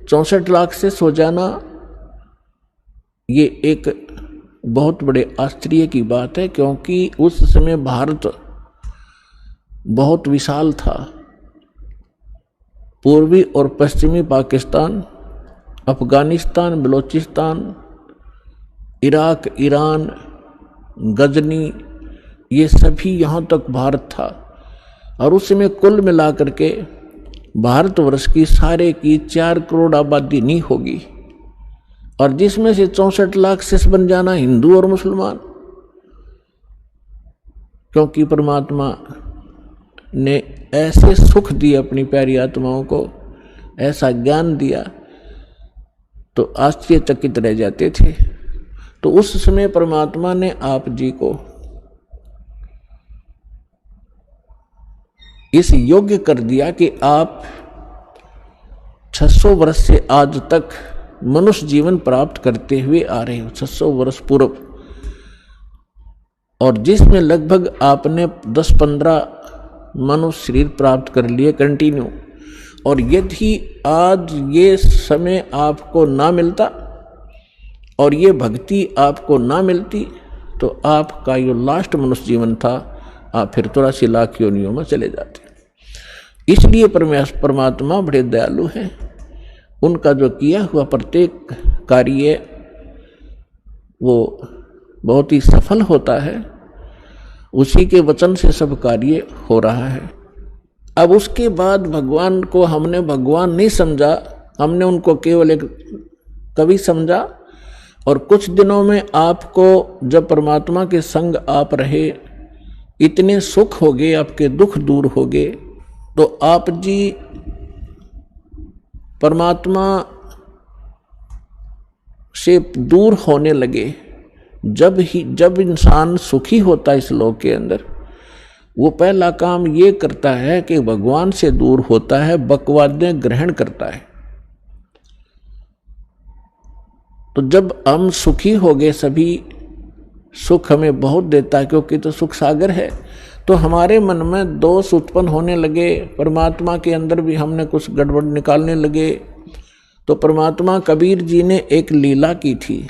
64 लाख से सो जाना, ये एक बहुत बड़े आश्चर्य की बात है, क्योंकि उस समय भारत बहुत विशाल था। पूर्वी और पश्चिमी पाकिस्तान, अफगानिस्तान, बलूचिस्तान, इराक, ईरान, गजनी, ये सभी यहाँ तक भारत था। और उस समय कुल मिलाकर के भारतवर्ष की सारे की 4 करोड़ आबादी नहीं होगी, और जिसमें से 64 लाख शिष्य बन जाना हिंदू और मुसलमान, क्योंकि परमात्मा ने ऐसे सुख दिए अपनी प्यारी आत्माओं को, ऐसा ज्ञान दिया, तो आश्चर्यचकित रह जाते थे। तो उस समय परमात्मा ने आप जी को इस योग्य कर दिया कि आप 600 वर्ष से आज तक मनुष्य जीवन प्राप्त करते हुए आ रहे हो, 600 वर्ष पूर्व, और जिसमें लगभग आपने 10-15 मनुष्य शरीर प्राप्त कर लिए कंटिन्यू। और यदि आज ये समय आपको ना मिलता और ये भक्ति आपको ना मिलती, तो आपका जो लास्ट मनुष्य जीवन था, आप फिर 83 लाख योनियों में चले जाते। इसलिए परमात्मा बड़े दयालु हैं। उनका जो किया हुआ प्रत्येक कार्य वो बहुत ही सफल होता है। उसी के वचन से सब कार्य हो रहा है। अब उसके बाद भगवान को हमने भगवान नहीं समझा, हमने उनको केवल एक कवि समझा, और कुछ दिनों में आपको जब परमात्मा के संग आप रहे, इतने सुख हो गए, आपके दुख दूर हो गए, तो आप जी परमात्मा से दूर होने लगे। जब इंसान सुखी होता है इस लोक के अंदर, वो पहला काम ये करता है कि भगवान से दूर होता है, बकवादें ग्रहण करता है। तो जब हम सुखी हो गए, सभी सुख हमें बहुत देता है क्योंकि तो सुख सागर है, तो हमारे मन में दोष उत्पन्न होने लगे, परमात्मा के अंदर भी हमने कुछ गड़बड़ निकालने लगे। तो परमात्मा कबीर जी ने एक लीला की थी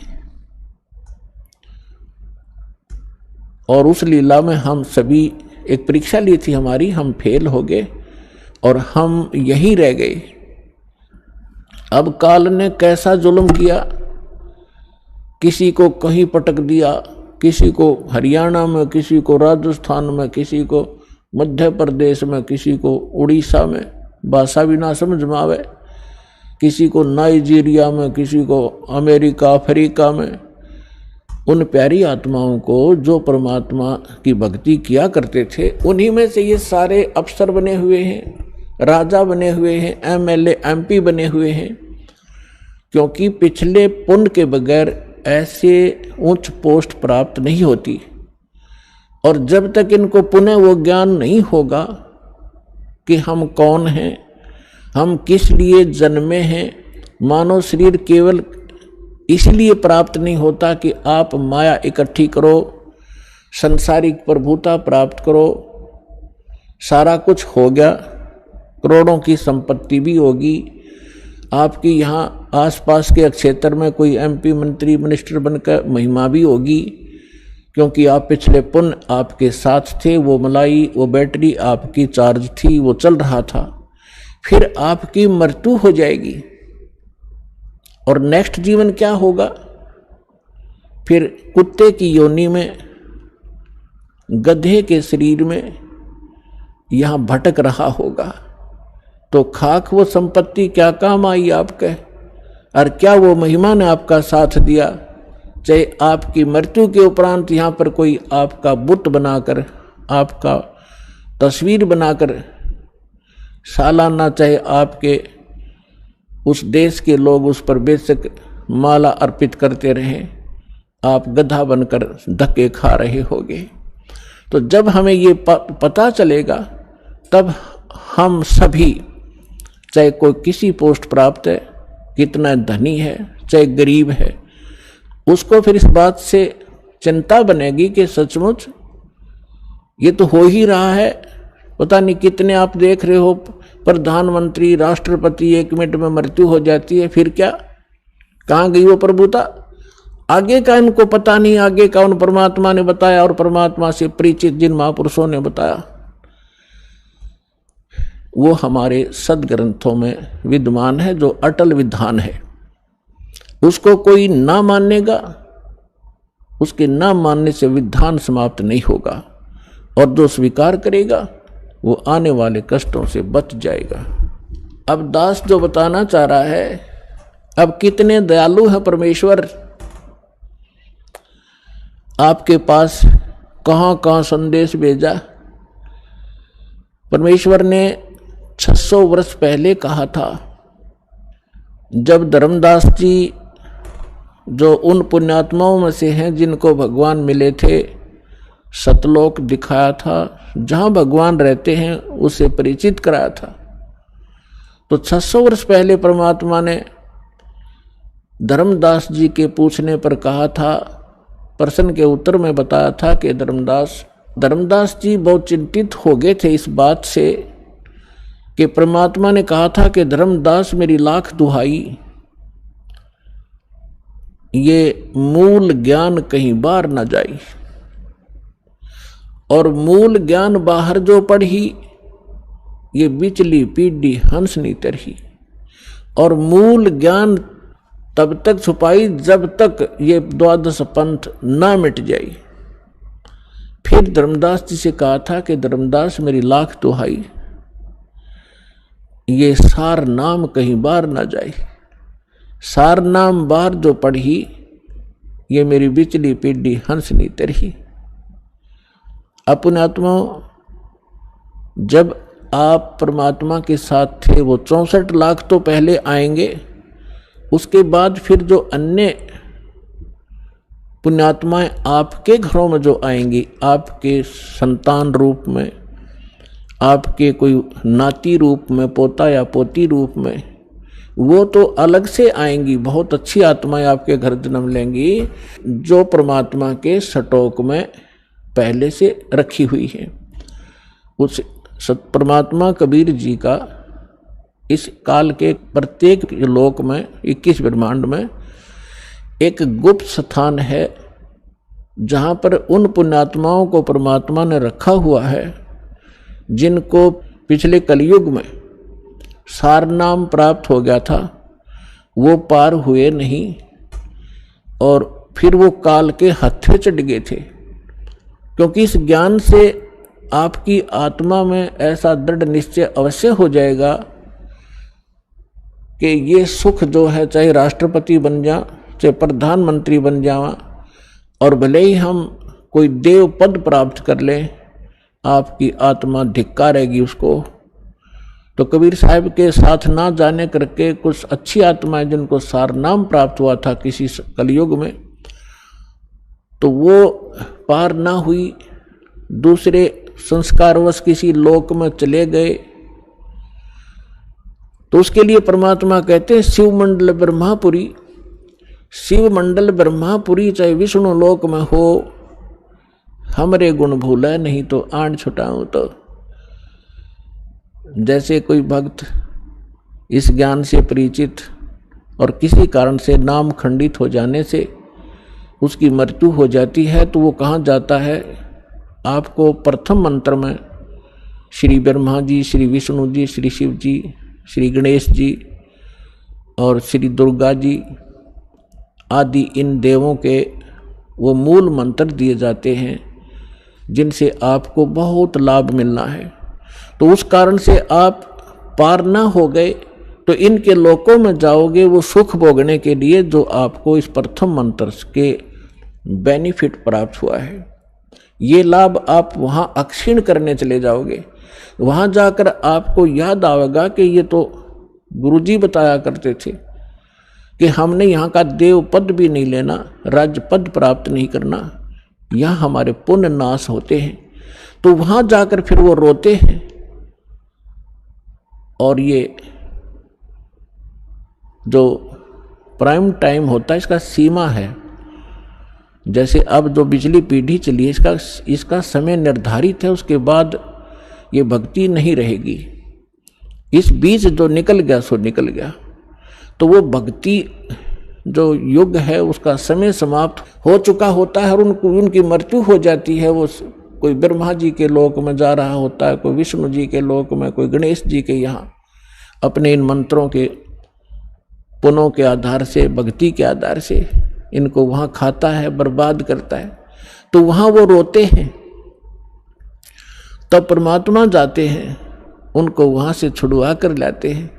और उस लीला में हम सभी एक परीक्षा ली थी हमारी, हम फेल हो गए और हम यहीं रह गए। अब काल ने कैसा जुल्म किया, किसी को कहीं पटक दिया, किसी को हरियाणा में, किसी को राजस्थान में, किसी को मध्य प्रदेश में, किसी को उड़ीसा में, भाषा भी ना समझ में आवे, किसी को नाइजीरिया में, किसी को अमेरिका अफ्रीका में। उन प्यारी आत्माओं को जो परमात्मा की भक्ति किया करते थे, उन्हीं में से ये सारे अफसर बने हुए हैं, राजा बने हुए हैं, एमएलए एमपी बने हुए हैं, क्योंकि पिछले पुण्य के बगैर ऐसे उच्च पोस्ट प्राप्त नहीं होती। और जब तक इनको पुनः वो ज्ञान नहीं होगा कि हम कौन हैं, हम किस लिए जन्मे हैं, मानव शरीर केवल इसलिए प्राप्त नहीं होता कि आप माया इकट्ठी करो, संसारिक प्रभुता प्राप्त करो, सारा कुछ हो गया, करोड़ों की संपत्ति भी होगी, आपकी यहाँ आसपास के क्षेत्र में कोई एमपी मंत्री मिनिस्टर बनकर महिमा भी होगी, क्योंकि आप पिछले पुण्य आपके साथ थे, वो मलाई, वो बैटरी आपकी चार्ज थी, वो चल रहा था। फिर आपकी मृत्यु हो जाएगी और नेक्स्ट जीवन क्या होगा, फिर कुत्ते की योनि में, गधे के शरीर में यहाँ भटक रहा होगा। तो खाक वो संपत्ति क्या काम आई आपके, और क्या वो महिमा ने आपका साथ दिया। चाहे आपकी मृत्यु के उपरांत यहाँ पर कोई आपका बुत बनाकर, आपका तस्वीर बनाकर सालाना, चाहे आपके उस देश के लोग उस पर बेशक माला अर्पित करते रहें, आप गधा बनकर धक्के खा रहे होगे। तो जब हमें ये पता चलेगा, तब हम सभी, चाहे कोई किसी पोस्ट प्राप्त है, कितना धनी है, चाहे गरीब है, उसको फिर इस बात से चिंता बनेगी कि सचमुच ये तो हो ही रहा है। पता नहीं कितने आप देख रहे हो प्रधानमंत्री, राष्ट्रपति, 1 मिनट में मृत्यु हो जाती है, फिर क्या, कहाँ गई वो प्रभुता? आगे का इनको पता नहीं, आगे का उन परमात्मा ने बताया और परमात्मा से परिचित जिन महापुरुषों ने बताया, वो हमारे सदग्रंथों में विद्यमान है, जो अटल विधान है। उसको कोई ना मानेगा, उसके ना मानने से विधान समाप्त नहीं होगा, और जो स्वीकार करेगा वो आने वाले कष्टों से बच जाएगा। अब दास जो बताना चाह रहा है, अब कितने दयालु है परमेश्वर, आपके पास कहाँ कहाँ संदेश भेजा। परमेश्वर ने 600 वर्ष पहले कहा था, जब धर्मदास जी जो उन पुण्यात्माओं में से हैं जिनको भगवान मिले थे, सतलोक दिखाया था, जहाँ भगवान रहते हैं उसे परिचित कराया था। तो 600 वर्ष पहले परमात्मा ने धर्मदास जी के पूछने पर कहा था, प्रश्न के उत्तर में बताया था कि धर्मदास जी बहुत चिंतित हो गए थे इस बात से कि परमात्मा ने कहा था कि धर्मदास मेरी लाख दुहाई, ये मूल ज्ञान कहीं बाहर न जाई, और मूल ज्ञान बाहर जो पढ़ी, ये बिचली पीढ़ी हंस नहीं तरही। और मूल ज्ञान तब तक छुपाई जब तक ये 12 पंथ ना मिट जाए। फिर धर्मदास जी से कहा था कि धर्मदास मेरी लाख दुहाई, ये सार नाम कहीं बाहर ना जाए। सार नाम बाहर जो पढ़ी, ये मेरी बिचली पीढ़ी हंसनी तरही। अपने आत्मा जब आप परमात्मा के साथ थे वो 64 लाख तो पहले आएंगे, उसके बाद फिर जो अन्य पुण्यात्माएं आपके घरों में जो आएंगी, आपके संतान रूप में, आपके कोई नाती रूप में, पोता या पोती रूप में, वो तो अलग से आएंगी। बहुत अच्छी आत्माएं आपके घर जन्म लेंगी जो परमात्मा के स्टॉक में पहले से रखी हुई है। उस परमात्मा कबीर जी का इस काल के प्रत्येक लोक में 21 ब्रह्मांड में एक गुप्त स्थान है जहाँ पर उन पुण्यात्माओं को परमात्मा ने रखा हुआ है जिनको पिछले कलयुग में सार नाम प्राप्त हो गया था, वो पार हुए नहीं और फिर वो काल के हत्थे चढ़ गए थे। क्योंकि इस ज्ञान से आपकी आत्मा में ऐसा दृढ़ निश्चय अवश्य हो जाएगा कि ये सुख जो है, चाहे राष्ट्रपति बन जा, चाहे प्रधानमंत्री बन जावा, और भले ही हम कोई देव पद प्राप्त कर लें, आपकी आत्मा धिक्कारेगी उसको। तो कबीर साहब के साथ ना जाने करके कुछ अच्छी आत्माएं जिनको सार नाम प्राप्त हुआ था किसी कलयुग में, तो वो पार ना हुई, दूसरे संस्कारवश किसी लोक में चले गए। तो उसके लिए परमात्मा कहते हैं शिव मंडल ब्रह्मापुरी। शिव मंडल ब्रह्मापुरी चाहे विष्णु लोक में हो, हमरे गुण भूला नहीं तो आंड छुटाऊं। तो जैसे कोई भक्त इस ज्ञान से परिचित और किसी कारण से नाम खंडित हो जाने से उसकी मृत्यु हो जाती है, तो वो कहाँ जाता है? आपको प्रथम मंत्र में श्री ब्रह्मा जी, श्री विष्णु जी, श्री शिव जी, श्री गणेश जी और श्री दुर्गा जी आदि इन देवों के वो मूल मंत्र दिए जाते हैं जिनसे आपको बहुत लाभ मिलना है। तो उस कारण से आप पार ना हो गए तो इनके लोकों में जाओगे वो सुख भोगने के लिए जो आपको इस प्रथम मंत्र के बेनिफिट प्राप्त हुआ है। ये लाभ आप वहाँ अक्षीण करने चले जाओगे। वहाँ जाकर आपको याद आएगा कि ये तो गुरुजी बताया करते थे कि हमने यहाँ का देव पद भी नहीं लेना, राज्य पद प्राप्त नहीं करना, यहाँ हमारे पुण्य नाश होते हैं। तो वहाँ जाकर फिर वो रोते हैं। और ये जो प्राइम टाइम होता है इसका सीमा है। जैसे अब जो बिजली पीढ़ी चली है इसका समय निर्धारित है, उसके बाद ये भक्ति नहीं रहेगी। इस बीच जो निकल गया सो निकल गया। तो वो भक्ति जो युग है उसका समय समाप्त हो चुका होता है और उनकी मृत्यु हो जाती है। वो कोई ब्रह्मा जी के लोक में जा रहा होता है, कोई विष्णु जी के लोक में, कोई गणेश जी के यहाँ अपने इन मंत्रों के पुनों के आधार से, भक्ति के आधार से इनको वहाँ खाता है, बर्बाद करता है। तो वहाँ वो रोते हैं। तब परमात्मा जाते हैं, उनको वहाँ से छुड़वा कर लाते हैं।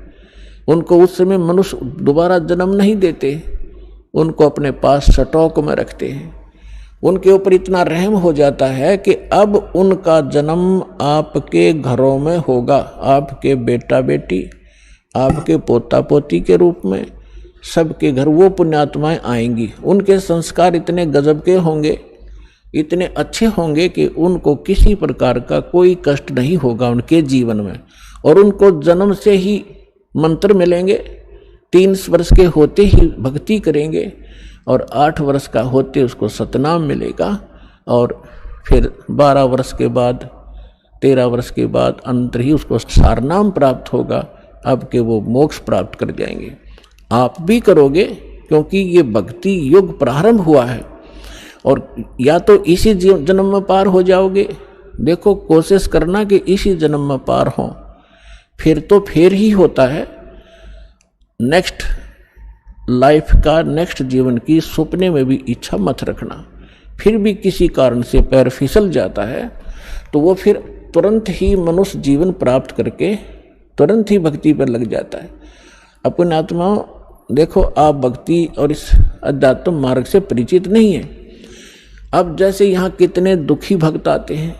उनको उस समय मनुष्य दोबारा जन्म नहीं देते, उनको अपने पास स्टॉक में रखते हैं। उनके ऊपर इतना रहम हो जाता है कि अब उनका जन्म आपके घरों में होगा। आपके बेटा बेटी, आपके पोता पोती के रूप में सबके घर वो पुण्यात्माएं आएंगी। उनके संस्कार इतने गजब के होंगे, इतने अच्छे होंगे कि उनको किसी प्रकार का कोई कष्ट नहीं होगा उनके जीवन में। और उनको जन्म से ही मंत्र मिलेंगे, 3 वर्ष के होते ही भक्ति करेंगे और 8 वर्ष का होते उसको सतनाम मिलेगा। और फिर 12 वर्ष के बाद, 13 वर्ष के बाद अंत ही उसको सारनाम प्राप्त होगा। अब के वो मोक्ष प्राप्त कर जाएंगे। आप भी करोगे क्योंकि ये भक्ति युग प्रारंभ हुआ है। और या तो इसी जन्म में पार हो जाओगे, देखो कोशिश करना कि इसी जन्म में पार हो, फिर तो फिर ही होता है। नेक्स्ट लाइफ का, नेक्स्ट जीवन की सपने में भी इच्छा मत रखना। फिर भी किसी कारण से पैर फिसल जाता है तो वो फिर तुरंत ही मनुष्य जीवन प्राप्त करके तुरंत ही भक्ति पर लग जाता है। अपने आत्मा देखो आप भक्ति और इस अध्यात्म मार्ग से परिचित नहीं है। अब जैसे यहाँ कितने दुखी भक्त आते हैं,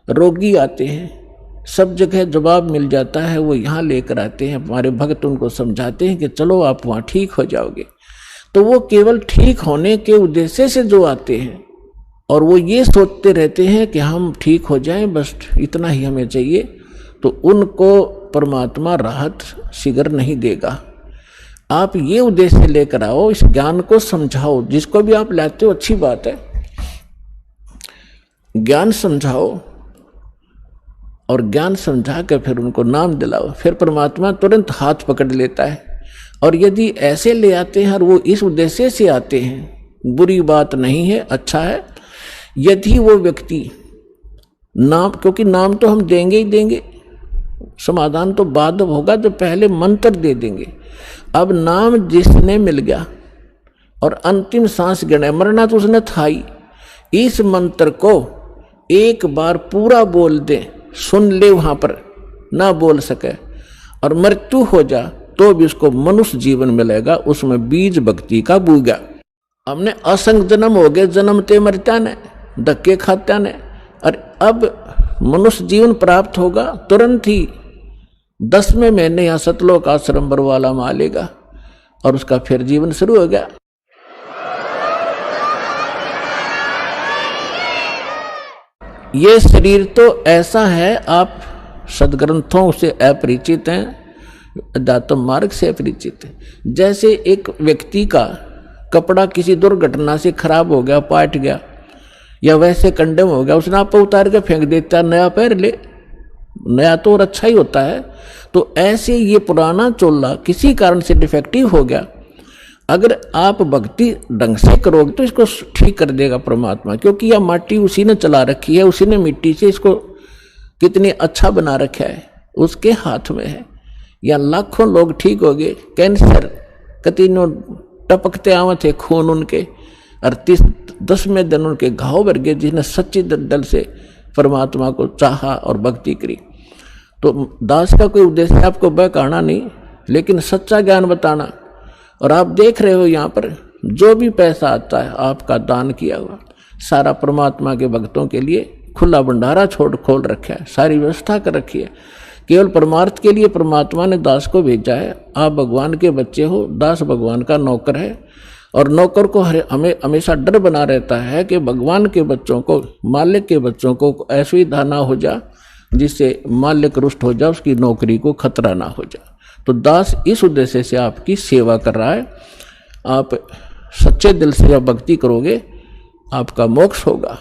रोगी आते हैं, सब जगह जवाब मिल जाता है, वो यहाँ लेकर आते हैं, हमारे भक्त उनको समझाते हैं कि चलो आप वहाँ ठीक हो जाओगे। तो वो केवल ठीक होने के उद्देश्य से जो आते हैं और वो ये सोचते रहते हैं कि हम ठीक हो जाएं, बस इतना ही हमें चाहिए, तो उनको परमात्मा राहत शीघ्र नहीं देगा। आप ये उद्देश्य लेकर आओ, इस ज्ञान को समझाओ, जिसको भी आप लाते हो अच्छी बात है, ज्ञान समझाओ और ज्ञान समझा कर फिर उनको नाम दिलाओ, फिर परमात्मा तुरंत हाथ पकड़ लेता है। और यदि ऐसे ले आते हैं और वो इस उद्देश्य से आते हैं, बुरी बात नहीं है, अच्छा है। यदि वो व्यक्ति नाम, क्योंकि नाम तो हम देंगे ही देंगे, समाधान तो बाद होगा, तो पहले मंत्र दे देंगे। अब नाम जिसने मिल गया और अंतिम सांस गिने, मरना तो उसने था ही, इस मंत्र को एक बार पूरा बोल दे, सुन ले, वहां पर ना बोल सके और मृत्यु हो जा तो भी उसको मनुष्य जीवन मिलेगा, उसमें बीज भक्ति का बूगा। हमने असंग जन्म हो गए, जन्मते मरता ने, धक्के खात्या ने, और अब मनुष्य जीवन प्राप्त होगा तुरंत ही 10वें महीने यहाँ सतलोक आश्रम बरवाला में आ लेगा और उसका फिर जीवन शुरू हो गया। ये शरीर तो ऐसा है, आप सदग्रंथों से अपरिचित हैं, अध्यात्म मार्ग से अपरिचित हैं। जैसे एक व्यक्ति का कपड़ा किसी दुर्घटना से खराब हो गया, पाट गया या वैसे कंडम हो गया, उसने आप उतार के फेंक देता, नया पहन ले, नया तो और अच्छा ही होता है। तो ऐसे ये पुराना चोला किसी कारण से डिफेक्टिव हो गया, अगर आप भक्ति ढंग से करोगे तो इसको ठीक कर देगा परमात्मा, क्योंकि यह माटी उसी ने चला रखी है, उसी ने मिट्टी से इसको कितनी अच्छा बना रखा है, उसके हाथ में है। या लाखों लोग ठीक हो गए, कैंसर कतीनों टपकते आवत थे खून उनके, और 10वें दिन उनके घाव भर गए, जिसने सच्ची दिल से परमात्मा को चाहा और भक्ति करी। तो दास का कोई उद्देश्य आपको बहकाना नहीं, लेकिन सच्चा ज्ञान बताना। और आप देख रहे हो यहाँ पर जो भी पैसा आता है आपका दान किया हुआ, सारा परमात्मा के भक्तों के लिए खुला भंडारा खोल रखा है, सारी व्यवस्था कर रखी है। केवल परमार्थ के लिए परमात्मा ने दास को भेजा है। आप भगवान के बच्चे हो, दास भगवान का नौकर है, और नौकर को हमें हमेशा डर बना रहता है कि भगवान के बच्चों को, मालिक के बच्चों को ऐसी दाना हो जा जिससे मालिक रुष्ट हो जा, उसकी नौकरी को खतरा ना हो जा। तो दास इस उद्देश्य से आपकी सेवा कर रहा है। आप सच्चे दिल से जब भक्ति करोगे आपका मोक्ष होगा।